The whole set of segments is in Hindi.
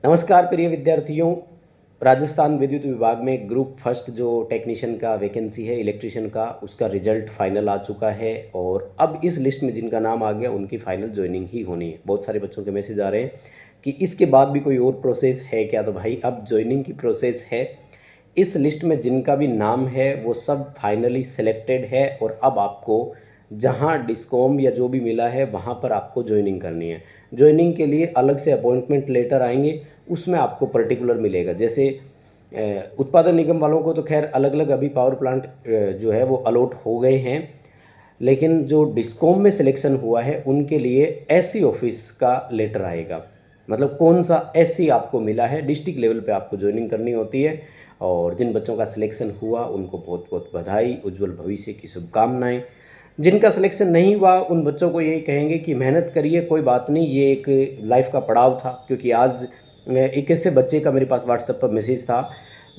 नमस्कार प्रिय विद्यार्थियों। राजस्थान विद्युत विभाग में ग्रुप फर्स्ट जो टेक्नीशियन का वैकेंसी है इलेक्ट्रिशियन का, उसका रिजल्ट फाइनल आ चुका है और अब इस लिस्ट में जिनका नाम आ गया उनकी फाइनल ज्वाइनिंग ही होनी है। बहुत सारे बच्चों के मैसेज आ रहे हैं कि इसके बाद भी कोई और प्रोसेस है क्या, तो भाई अब ज्वाइनिंग की प्रोसेस है। इस लिस्ट में जिनका भी नाम है वो सब फाइनली सिलेक्टेड है और अब आपको जहाँ डिस्कॉम या जो भी मिला है वहाँ पर आपको ज्वाइनिंग करनी है। ज्वाइनिंग के लिए अलग से अपॉइंटमेंट लेटर आएंगे, उसमें आपको पर्टिकुलर मिलेगा। जैसे उत्पादन निगम वालों को तो खैर अलग अलग अभी पावर प्लांट जो है वो अलॉट हो गए हैं, लेकिन जो डिस्कॉम में सिलेक्शन हुआ है उनके लिए एससी ऑफिस का लेटर आएगा। मतलब कौन सा एससी आपको मिला है, डिस्ट्रिक्ट लेवल पे आपको ज्वाइनिंग करनी होती है। और जिन बच्चों का सिलेक्शन हुआ उनको बहुत बहुत बधाई, उज्जवल भविष्य की शुभकामनाएं। जिनका सिलेक्शन नहीं हुआ उन बच्चों को यही कहेंगे कि मेहनत करिए, कोई बात नहीं, ये एक लाइफ का पड़ाव था। क्योंकि आज एक ऐसे बच्चे का मेरे पास व्हाट्सएप पर मैसेज था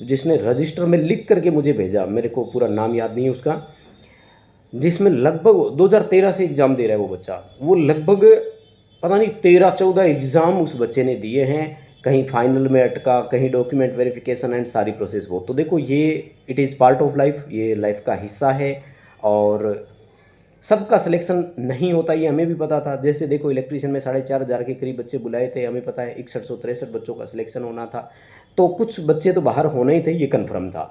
जिसने रजिस्टर में लिख करके मुझे भेजा, मेरे को पूरा नाम याद नहीं है उसका, जिसमें लगभग 2013 से एग्ज़ाम दे रहा है वो बच्चा। वो लगभग पता नहीं 13-14 एग्ज़ाम उस बच्चे ने दिए हैं, कहीं फाइनल में अटका, कहीं डॉक्यूमेंट वेरिफिकेशन एंड सारी प्रोसेस। वो तो देखो, ये it is part of life, ये लाइफ का हिस्सा है। और सबका सिलेक्शन नहीं होता, ये हमें भी पता था। जैसे देखो, इलेक्ट्रीशियन में 4,500 के करीब बच्चे बुलाए थे, हमें पता है 6163 बच्चों का सिलेक्शन होना था, तो कुछ बच्चे तो बाहर होने ही थे, ये कन्फर्म था।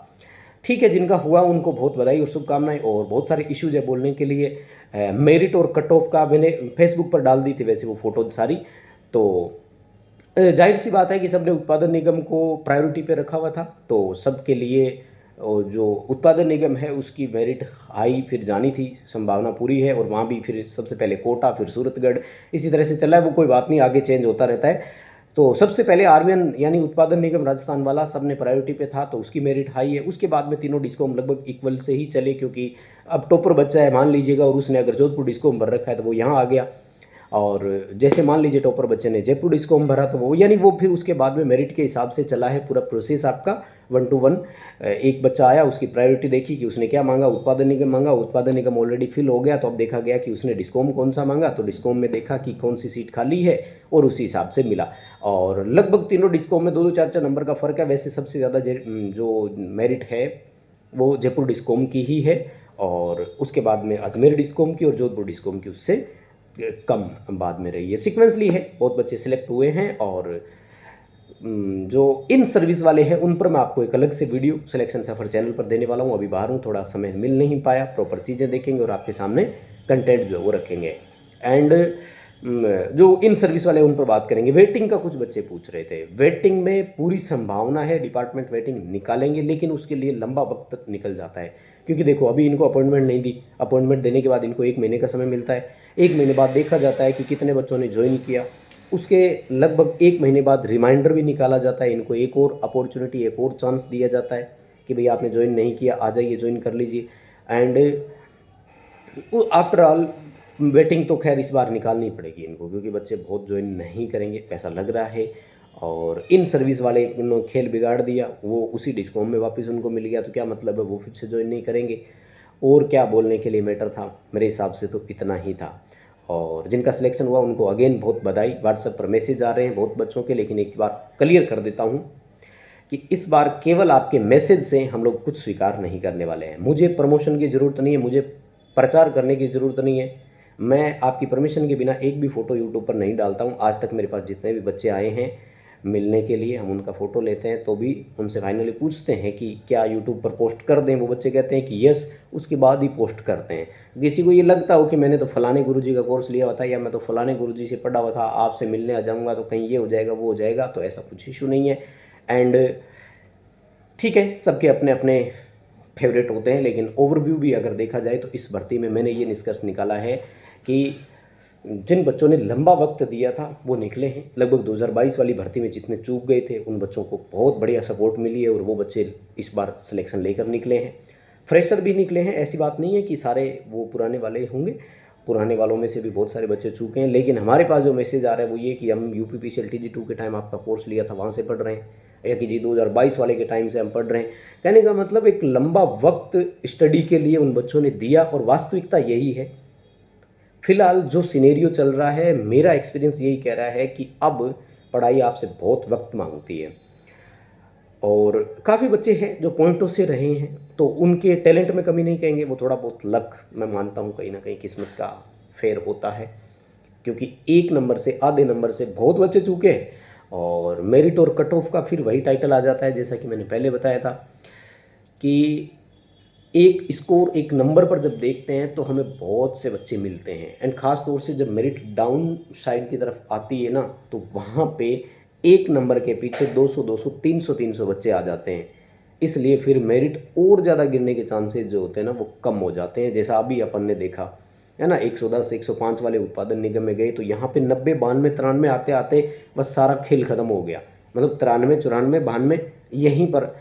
ठीक है, जिनका हुआ उनको बहुत बधाई और शुभकामनाएं। और बहुत सारे इश्यूज है बोलने के लिए। मेरिट और कट ऑफ का मैंने फेसबुक पर डाल दी थी वैसे वो फ़ोटो सारी। तो जाहिर सी बात है कि सबने उत्पादन निगम को प्रायोरिटी पे रखा हुआ था, तो सबके लिए जो उत्पादन निगम है उसकी मेरिट हाई फिर जानी थी, संभावना पूरी है। और वहाँ भी फिर सबसे पहले कोटा, फिर सूरतगढ़, इसी तरह से चला है। वो कोई बात नहीं, आगे चेंज होता रहता है। तो सबसे पहले आरवीएन यानी उत्पादन निगम राजस्थान वाला सब ने प्रायोरिटी पे था, तो उसकी मेरिट हाई है। उसके बाद में तीनों डिस्कॉम लगभग इक्वल से ही चले, क्योंकि अब टॉपर बच्चा है मान लीजिएगा और उसने अगर जोधपुर डिस्कॉम भर रखा है तो वो यहाँ आ गया। और जैसे मान लीजिए टॉपर बच्चे ने जयपुर डिस्कॉम भरा तो वो यानी वो फिर उसके बाद में मेरिट के हिसाब से चला है पूरा प्रोसेस आपका 1 to 1। एक बच्चा आया, उसकी प्रायोरिटी देखी कि उसने क्या मांगा, उत्पादन निगम मांगा, उत्पादन निगम ऑलरेडी फिल हो गया, तो अब देखा गया कि उसने डिस्कॉम कौन सा मांगा, तो डिस्कॉम में देखा कि कौन सी सीट खाली है और उसी हिसाब से मिला। और लगभग तीनों डिस्कॉम में 2-2 4-4 नंबर का फ़र्क है। वैसे सबसे ज़्यादा जो मेरिट है वो जयपुर डिस्कॉम की ही है, और उसके बाद में अजमेर डिस्कॉम की और जोधपुर डिस्कॉम की उससे कम बाद में रही है। सीक्वेंसली है, बहुत बच्चे सिलेक्ट हुए हैं। और जो इन सर्विस वाले हैं उन पर मैं आपको एक अलग से वीडियो सिलेक्शन सफ़र चैनल पर देने वाला हूँ। अभी बाहर हूँ, थोड़ा समय मिल नहीं पाया, प्रॉपर चीज़ें देखेंगे और आपके सामने कंटेंट जो है वो रखेंगे। एंड जो इन सर्विस वाले उन पर बात करेंगे। वेटिंग का कुछ बच्चे पूछ रहे थे, वेटिंग में पूरी संभावना है डिपार्टमेंट वेटिंग निकालेंगे, लेकिन उसके लिए लंबा वक्त निकल जाता है। क्योंकि देखो, अभी इनको अपॉइंटमेंट नहीं दी, अपॉइंटमेंट देने के बाद इनको 1 महीने का समय मिलता है। 1 महीने बाद देखा जाता है कि कितने बच्चों ने ज्वाइन किया, उसके लगभग 1 महीने बाद रिमाइंडर भी निकाला जाता है। इनको एक और अपॉर्चुनिटी, एक और चांस दिया जाता है कि भाई आपने ज्वाइन नहीं किया, आ जाइए ज्वाइन कर लीजिए। एंड आफ्टर ऑल वेटिंग तो खैर इस बार निकालनी पड़ेगी इनको, क्योंकि बच्चे बहुत ज्वाइन नहीं करेंगे, पैसा लग रहा है। और इन सर्विस वाले ने खेल बिगाड़ दिया, वो उसी डिस्कॉम में वापस उनको मिल गया, तो क्या मतलब है, वो फिर से ज्वाइन नहीं करेंगे। और क्या बोलने के लिए मैटर था, मेरे हिसाब से तो इतना ही था। और जिनका सिलेक्शन हुआ उनको अगेन बहुत बधाई। व्हाट्सएप पर मैसेज आ रहे हैं बहुत बच्चों के, लेकिन एक बार क्लियर कर देता हूँ कि इस बार केवल आपके मैसेज से हम लोग कुछ स्वीकार नहीं करने वाले हैं। मुझे प्रमोशन की ज़रूरत नहीं है, मुझे प्रचार करने की ज़रूरत नहीं है। मैं आपकी परमिशन के बिना एक भी फ़ोटो यूट्यूब पर नहीं डालता हूँ। आज तक मेरे पास जितने भी बच्चे आए हैं मिलने के लिए, हम उनका फ़ोटो लेते हैं तो भी उनसे फाइनली पूछते हैं कि क्या यूट्यूब पर पोस्ट कर दें। वो बच्चे कहते हैं कि यस, उसके बाद ही पोस्ट करते हैं। किसी को ये लगता हो कि मैंने तो फलाने गुरुजी का कोर्स लिया हुआ था या मैं तो फलाने गुरुजी से पढ़ा हुआ था, आपसे मिलने आ जाऊँगा तो कहीं ये हो जाएगा वो हो जाएगा, तो ऐसा कुछ इशू नहीं है। एंड ठीक है, सबके अपने अपने फेवरेट होते हैं, लेकिन ओवरव्यू भी अगर देखा जाए तो इस भर्ती में मैंने ये निष्कर्ष निकाला है कि जिन बच्चों ने लंबा वक्त दिया था वो निकले हैं। लगभग 2022 वाली भर्ती में जितने चूक गए थे उन बच्चों को बहुत बढ़िया सपोर्ट मिली है और वो बच्चे इस बार सिलेक्शन लेकर निकले हैं। फ्रेशर भी निकले हैं, ऐसी बात नहीं है कि सारे वो पुराने वाले होंगे, पुराने वालों में से भी बहुत सारे बच्चे चूके हैं। लेकिन हमारे पास जो मैसेज आ रहा है वो ये कि हम यूपीपीसीएल TG2 के टाइम आपका कोर्स लिया था वहाँ से पढ़ रहे हैं, या कि जी 2022 वाले के टाइम से हम पढ़ रहे हैं। कहने का मतलब एक लंबा वक्त स्टडी के लिए उन बच्चों ने दिया, और वास्तविकता यही है। फिलहाल जो सिनेरियो चल रहा है, मेरा एक्सपीरियंस यही कह रहा है कि अब पढ़ाई आपसे बहुत वक्त मांगती है। और काफ़ी बच्चे हैं जो पॉइंटों से रहे हैं, तो उनके टैलेंट में कमी नहीं कहेंगे, वो थोड़ा बहुत लक मैं मानता हूँ कहीं ना कहीं किस्मत का फेर होता है, क्योंकि 1 नंबर से आधे नंबर से बहुत बच्चे चूके हैं। और मेरिट और कट ऑफ का फिर वही टाइटल आ जाता है, जैसा कि मैंने पहले बताया था कि एक स्कोर एक नंबर पर जब देखते हैं तो हमें बहुत से बच्चे मिलते हैं, एंड ख़ास तौर से जब मेरिट डाउन साइड की तरफ आती है ना, तो वहाँ पे 1 नंबर के पीछे 200 300 बच्चे आ जाते हैं। इसलिए फिर मेरिट और ज़्यादा गिरने के चांसेस जो होते हैं ना वो कम हो जाते हैं, जैसा अभी अपन ने देखा है ना। 110 105 वाले उत्पादन निगम में गए तो यहाँ पे 90 92 93 आते आते बस सारा खेल ख़त्म हो गया, मतलब 93 94 92 यहीं पर।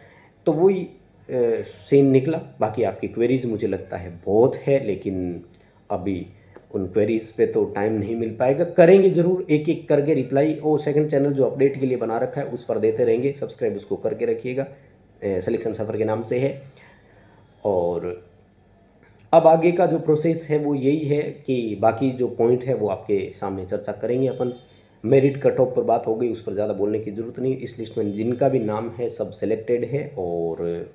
तो वही सीन निकला। बाकी आपकी क्वेरीज मुझे लगता है बहुत है, लेकिन अभी उन क्वेरीज पे तो टाइम नहीं मिल पाएगा, करेंगे ज़रूर एक एक करके रिप्लाई। और सेकंड चैनल जो अपडेट के लिए बना रखा है उस पर देते रहेंगे, सब्सक्राइब उसको करके रखिएगा, सिलेक्शन सफ़र के नाम से है। और अब आगे का जो प्रोसेस है वो यही है कि बाकी जो पॉइंट है वो आपके सामने चर्चा करेंगे अपन। मेरिट कट ऑफ पर बात हो गई, उस पर ज़्यादा बोलने की ज़रूरत नहीं। इस लिस्ट में जिनका भी नाम है सब सेलेक्टेड है, और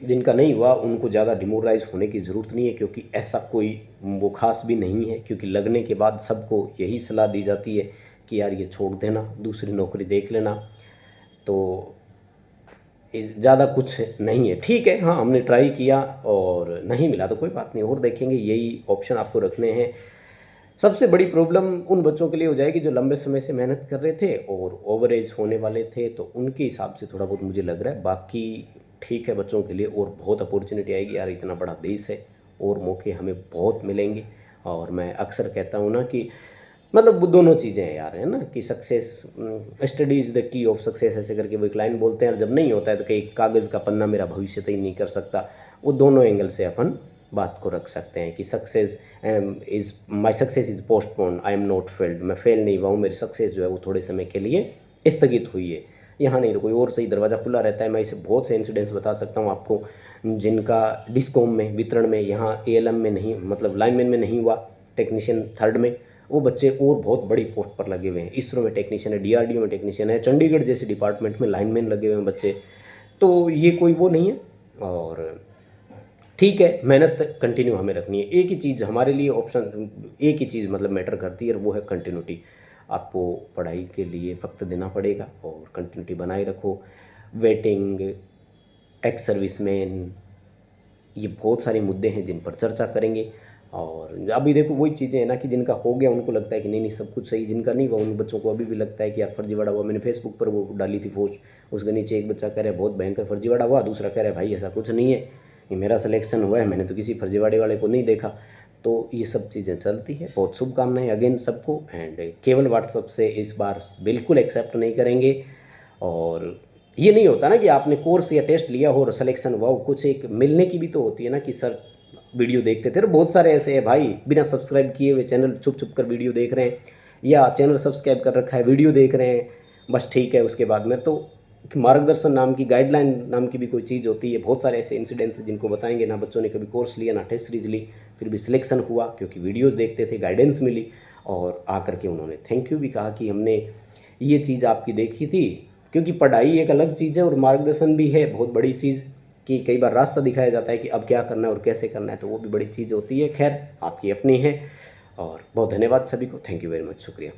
जिनका नहीं हुआ उनको ज़्यादा डिमोरलाइज होने की ज़रूरत नहीं है, क्योंकि ऐसा कोई वो खास भी नहीं है। क्योंकि लगने के बाद सबको यही सलाह दी जाती है कि यार ये छोड़ देना, दूसरी नौकरी देख लेना। तो ज़्यादा कुछ नहीं है, ठीक है। हाँ, हमने ट्राई किया और नहीं मिला तो कोई बात नहीं, और देखेंगे, यही ऑप्शन आपको रखने हैं। सबसे बड़ी प्रॉब्लम उन बच्चों के लिए हो जाएगी जो लंबे समय से मेहनत कर रहे थे और ओवर एज होने वाले थे, तो उनके हिसाब से थोड़ा बहुत मुझे लग रहा है। बाकी ठीक है, बच्चों के लिए और बहुत अपॉर्चुनिटी आएगी यार, इतना बड़ा देश है और मौके हमें बहुत मिलेंगे। और मैं अक्सर कहता हूँ ना कि मतलब वो दोनों चीज़ें हैं यार, है ना, कि success, study is the key of success, ऐसे करके वो एक लाइन बोलते हैं। और जब नहीं होता है तो कहीं कागज़ का पन्ना मेरा भविष्य तय नहीं कर सकता। वो दोनों एंगल से अपन बात को रख सकते हैं कि success is my success is postpone, I am not failed, मैं फेल नहीं हुआ हूँ, मेरी सक्सेस जो है वो थोड़े समय के लिए स्थगित हुई है। यहाँ नहीं तो कोई और सही दरवाज़ा खुला रहता है। मैं इसे बहुत से इंसिडेंट्स बता सकता हूँ आपको, जिनका डिस्कॉम में वितरण में, यहाँ एएलएम में नहीं, मतलब लाइनमैन में नहीं हुआ, टेक्नीशियन थर्ड में, वो बच्चे और बहुत बड़ी पोस्ट पर लगे हुए हैं। इसरो में टेक्नीशियन है, डीआरडीओ में टेक्नीशियन है, चंडीगढ़ जैसे डिपार्टमेंट में लाइनमैन लगे हुए हैं बच्चे। तो ये कोई वो नहीं है। और ठीक है, मेहनत कंटिन्यू हमें रखनी है। एक ही चीज़ हमारे लिए ऑप्शन, एक ही चीज़ मतलब मैटर करती है, और वो है कंटिन्यूटी। आपको पढ़ाई के लिए वक्त देना पड़ेगा और कंटिन्यूटी बनाए रखो। वेटिंग, एक्स सर्विसमैन, ये बहुत सारे मुद्दे हैं जिन पर चर्चा करेंगे। और अभी देखो वही चीज़ें हैं ना कि जिनका हो गया उनको लगता है कि नहीं नहीं सब कुछ सही, जिनका नहीं हुआ उन बच्चों को अभी भी लगता है कि यार फर्जीवाड़ा हुआ। मैंने फेसबुक पर वो डाली थी पोस्ट, उसके नीचे एक बच्चा कह रहा है बहुत भयंकर फर्जीवाड़ा हुआ, दूसरा कह रहा है भाई ऐसा कुछ नहीं है, ये मेरा सिलेक्शन हुआ है, मैंने तो किसी फर्जीवाड़े वाले को नहीं देखा। तो ये सब चीज़ें चलती है। बहुत शुभकामनाएं अगेन सबको, एंड केवल व्हाट्सअप से इस बार बिल्कुल एक्सेप्ट नहीं करेंगे। और ये नहीं होता ना कि आपने कोर्स या टेस्ट लिया हो और सिलेक्शन हुआ हो, कुछ एक मिलने की भी तो होती है ना कि सर वीडियो देखते थे। और बहुत सारे ऐसे हैं भाई बिना सब्सक्राइब किए हुए चैनल छुप छुप कर वीडियो देख रहे हैं, या चैनल सब्सक्राइब कर रखा है वीडियो देख रहे हैं, बस ठीक है। उसके बाद में तो मार्गदर्शन नाम की, गाइडलाइन नाम की भी कोई चीज़ होती है। बहुत सारे ऐसे इंसिडेंट्स हैं जिनको बताएंगे ना, बच्चों ने कभी कोर्स लिया ना टेस्ट सीरीज ली, फिर भी सिलेक्शन हुआ क्योंकि वीडियोज़ देखते थे, गाइडेंस मिली, और आकर के उन्होंने थैंक यू भी कहा कि हमने ये चीज़ आपकी देखी थी। क्योंकि पढ़ाई एक अलग चीज़ है और मार्गदर्शन भी है बहुत बड़ी चीज़, कि कई बार रास्ता दिखाया जाता है कि अब क्या करना है और कैसे करना है, तो वो भी बड़ी चीज़ होती है। खैर आपकी अपनी है। और बहुत धन्यवाद सभी को, थैंक यू वेरी मच, शुक्रिया।